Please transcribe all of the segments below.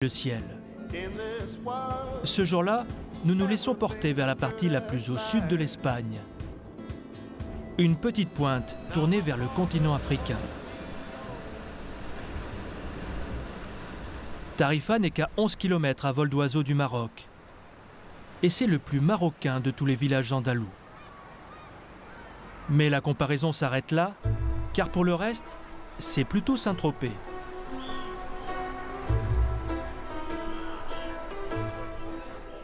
le ciel. Ce jour-là, nous nous laissons porter vers la partie la plus au sud de l'Espagne. Une petite pointe tournée vers le continent africain. Tarifa n'est qu'à 11 km à vol d'oiseau du Maroc. Et c'est le plus marocain de tous les villages andalous. Mais la comparaison s'arrête là, car pour le reste, c'est plutôt Saint-Tropez.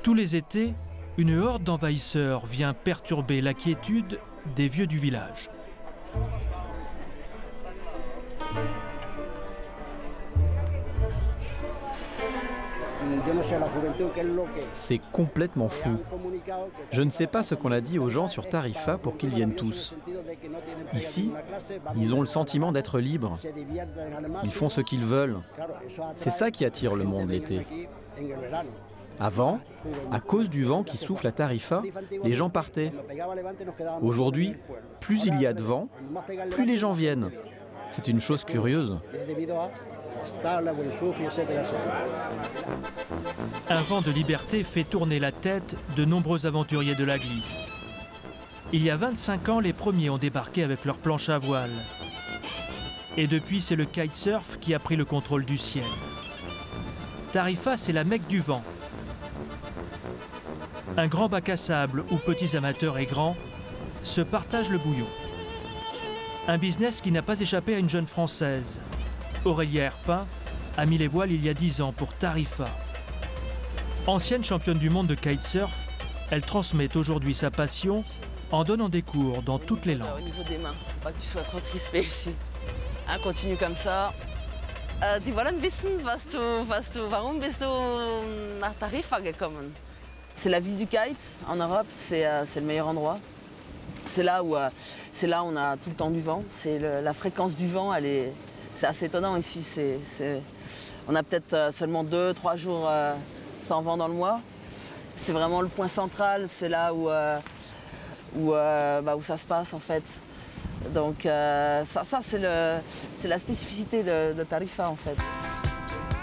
Tous les étés, une horde d'envahisseurs vient perturber la quiétude des vieux du village. C'est complètement fou. Je ne sais pas ce qu'on a dit aux gens sur Tarifa pour qu'ils viennent tous. Ici, ils ont le sentiment d'être libres. Ils font ce qu'ils veulent. C'est ça qui attire le monde l'été. Avant, à cause du vent qui souffle à Tarifa, les gens partaient. Aujourd'hui, plus il y a de vent, plus les gens viennent. C'est une chose curieuse. Un vent de liberté fait tourner la tête de nombreux aventuriers de la glisse. Il y a 25 ans, les premiers ont débarqué avec leurs planches à voile. Et depuis, c'est le kitesurf qui a pris le contrôle du ciel. Tarifa, c'est la Mecque du vent. Un grand bac à sable où petits amateurs et grands se partagent le bouillon. Un business qui n'a pas échappé à une jeune Française. Aurélia Herpin a mis les voiles il y a 10 ans pour Tarifa. Ancienne championne du monde de kitesurf, elle transmet aujourd'hui sa passion en donnant des cours dans toutes les langues. Au niveau des mains, faut pas que tu sois trop crispé ici. Hein, continue comme ça. Die wollen wissen, warum bist du nach Tarifa gekommen? C'est la ville du kite en Europe, c'est le meilleur endroit. C'est là où on a tout le temps du vent. La fréquence du vent, c'est assez étonnant ici. On a peut-être seulement 2-3 jours sans vent dans le mois. C'est vraiment le point central, c'est là où ça se passe en fait. Donc ça c'est la spécificité de Tarifa en fait.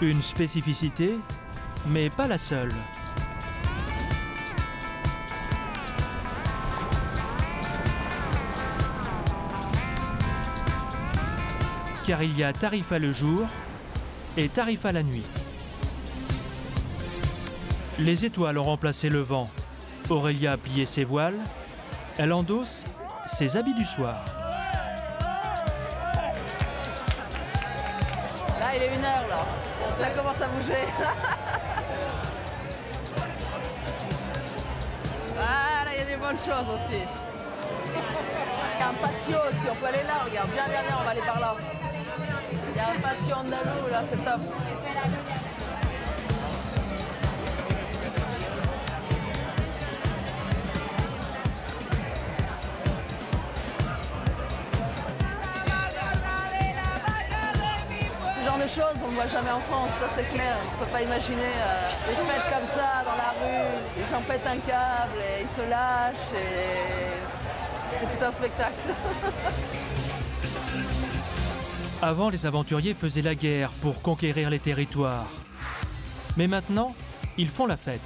Une spécificité, mais pas la seule. Car il y a Tarifa le jour et Tarifa la nuit. Les étoiles ont remplacé le vent. Aurélia a plié ses voiles. Elle endosse ses habits du soir. Là, il est 1h, là. Ça commence à bouger. Voilà, il y a des bonnes choses aussi. Il y a un patio aussi, on peut aller là, regarde. Viens, on va aller par là. Il y a un patio andalou, là, c'est top. Ce genre de choses, on ne voit jamais en France, ça c'est clair. On ne peut pas imaginer des fêtes comme ça dans la rue, les gens pètent un câble et ils se lâchent et c'est tout un spectacle. Avant, les aventuriers faisaient la guerre pour conquérir les territoires. Mais maintenant, ils font la fête.